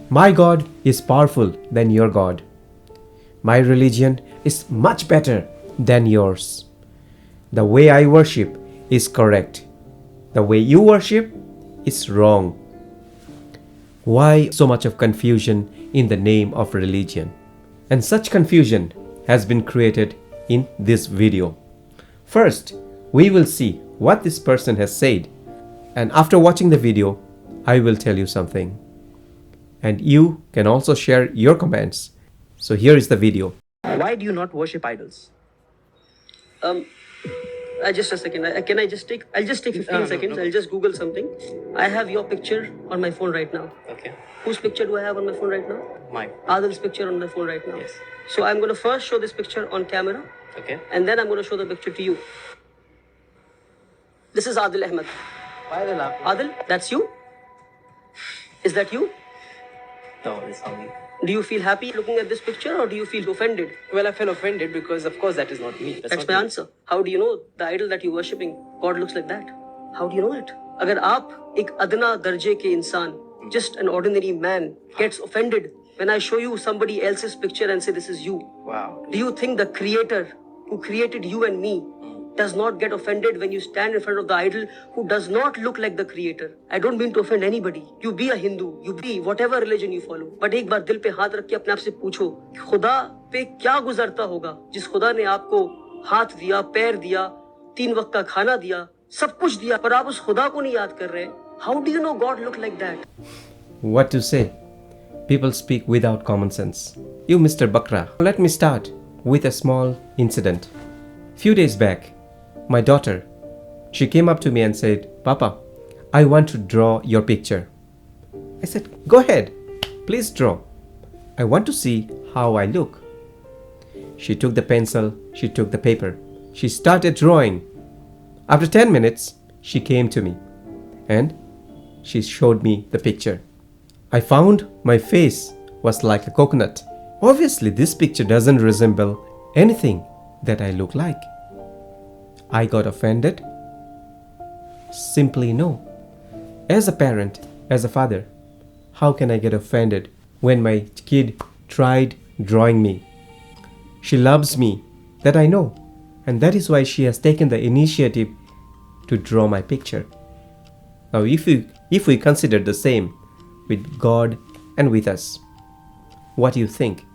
My God is powerful than your God. My religion is much better than yours. The way I worship is correct. The way you worship is wrong. Why so much of confusion in the name of religion? And such confusion has been created in this video. First, we will see what this person has said, and after watching the video, I will tell you something. And you can also share your comments. So here is the video. Why do you not worship idols? Just a second. I'll just take 15 seconds. No. I'll just Google something. I have your picture on my phone right now. Okay. Whose picture do I have on my phone right now? Mine. Adil's picture on my phone right now. Yes. So I'm going to first show this picture on camera. Okay. And then I'm going to show the picture to you. This is Adil Ahmed. Why are they laughing? Adil, that's you? Is that you? No, it's not me. Do you feel happy looking at this picture, or do you feel offended? Well, I feel offended because, of course, that is not me. That's my answer. How do you know the idol that you're worshipping, God looks like that? How do you know it? अगर आप एक अदना दर्जे के इंसान, just an ordinary man, gets offended when I show you somebody else's picture and say this is you. Wow. Do you think the creator who created you and me does not get offended when you stand in front of the idol who does not look like the creator? I don't mean to offend anybody. You be a Hindu, you be whatever religion you follow. But एक बार दिल पे हाथ रख के अपने आप से पूछो कि खुदा पे क्या गुजरता होगा जिस खुदा ने आपको हाथ दिया, पैर दिया, 3 वक्त का खाना दिया, सब कुछ दिया, पर आप उस खुदा को नहीं याद कर रहे. How do you know God look like that? What to say? People speak without common sense. You, Mr. Bakra. Let me start with a small incident. Few days back, my daughter, she came up to me and said, Papa, I want to draw your picture. I said, go ahead, please draw. I want to see how I look. She took the pencil, she took the paper. She started drawing. After 10 minutes, she came to me and she showed me the picture. I found my face was like a coconut. Obviously, this picture doesn't resemble anything that I look like. I got offended? Simply no. As a parent, as a father, how can I get offended when my kid tried drawing me? She loves me, that I know, and that is why she has taken the initiative to draw my picture. Now, if we consider the same with God and with us, what do you think?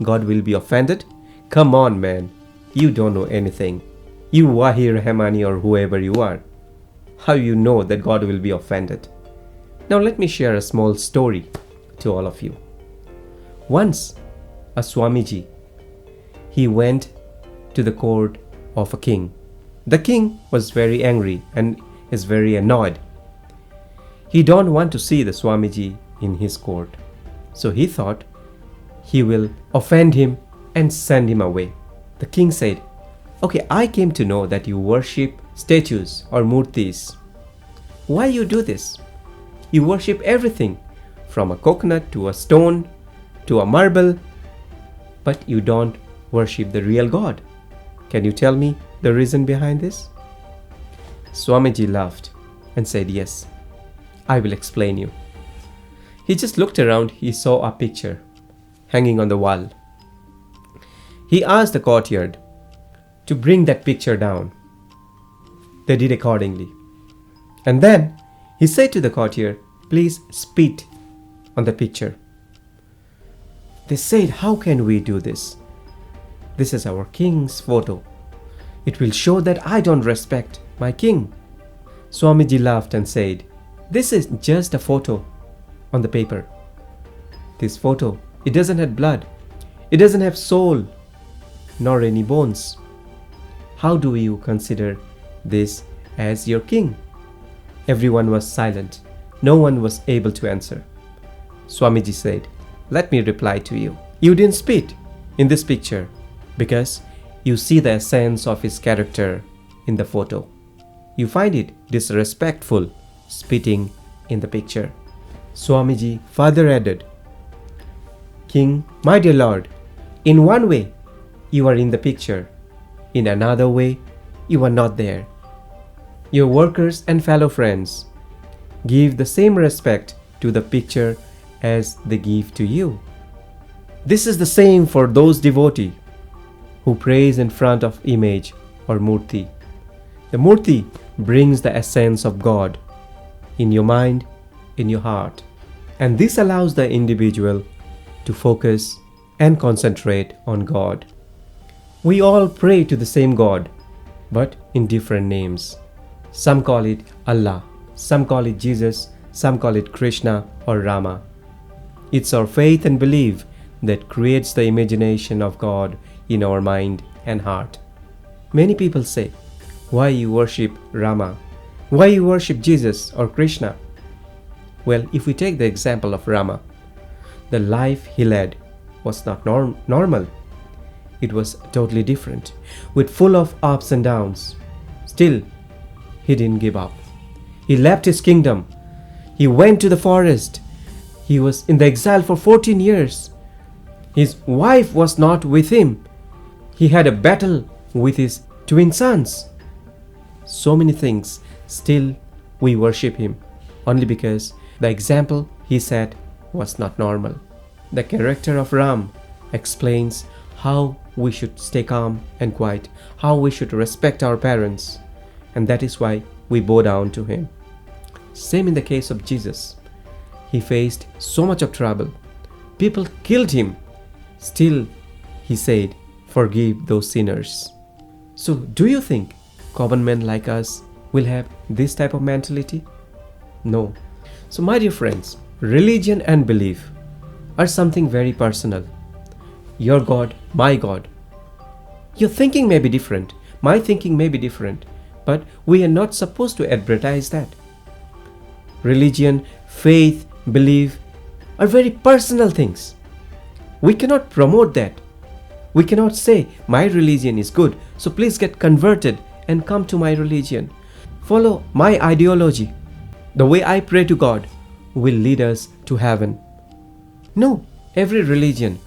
God will be offended? Come on, man. You don't know anything. You Wali Rahmani or whoever you are. How you know that God will be offended? Now let me share a small story to all of you. Once, a SWAMIJI, he went to the court of a king. The king was very angry and is very annoyed. He don't want to see the SWAMIJI in his court. So he thought he will offend him and send him away. The king said, okay, I came to know that you worship statues or murtis. Why you do this? You worship everything from a coconut to a stone to a marble, but you don't worship the real God. Can you tell me the reason behind this? Swamiji laughed and said, yes, I will explain you. He just looked around, he saw a picture hanging on the wall. He asked the courtier to bring that picture down. They did accordingly. And then he said to the courtier, please spit on the picture. They said, how can we do this? This is our king's photo. It will show that I don't respect my king. Swamiji laughed and said, this is just a photo on the paper. This photo, it doesn't have blood. It doesn't have soul, nor any bones. How do you consider this as your king? Everyone was silent. No one was able to answer. Swamiji said, let me reply to you. You didn't spit in this picture because you see the essence of his character in the photo. You find it disrespectful spitting in the picture. Swamiji further added, King, my dear Lord, in one way you are in the picture. In another way, you are not there. Your workers and fellow friends give the same respect to the picture as they give to you. This is the same for those devotees who prays in front of image or murti. The murti brings the essence of God in your mind, in your heart. And this allows the individual to focus and concentrate on God. We all pray to the same God, but in different names. Some call it Allah, some call it Jesus, some call it Krishna or Rama. It's our faith and belief that creates the imagination of God in our mind and heart. Many people say, why you worship Rama? Why you worship Jesus or Krishna? Well, if we take the example of Rama, the life he led was not normal. It was totally different, with full of ups and downs. Still, he didn't give up. He left his kingdom. He went to the forest. He was in the exile for 14 years. His wife was not with him. He had a battle with his twin sons. So many things. Still, we worship him only because the example he set was not normal. The character of Ram explains how we should stay calm and quiet, how we should respect our parents, and that is why we bow down to him. Same in the case of Jesus. He faced so much of trouble. People killed him. Still, he said, forgive those sinners. So, do you think common men like us will have this type of mentality? No. So, my dear friends, religion and belief are something very personal. Your God, my God. Your thinking may be different, my thinking may be different, but we are not supposed to advertise that. Religion, faith, belief are very personal things. We cannot promote that. We cannot say, my religion is good, so please get converted and come to my religion. Follow my ideology. The way I pray to God will lead us to heaven. No, every religion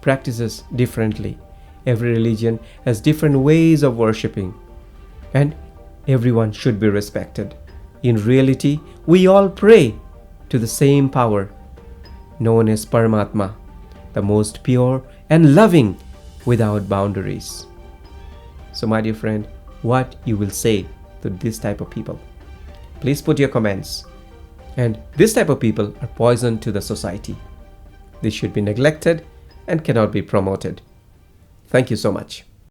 practices differently. Every religion has different ways of worshipping, and everyone should be respected. In reality, we all pray to the same power known as Paramatma, the most pure and loving without boundaries. So, my dear friend, what you will say to this type of people? Please put your comments. And this type of people are poison to the society. They should be neglected and cannot be promoted. Thank you so much.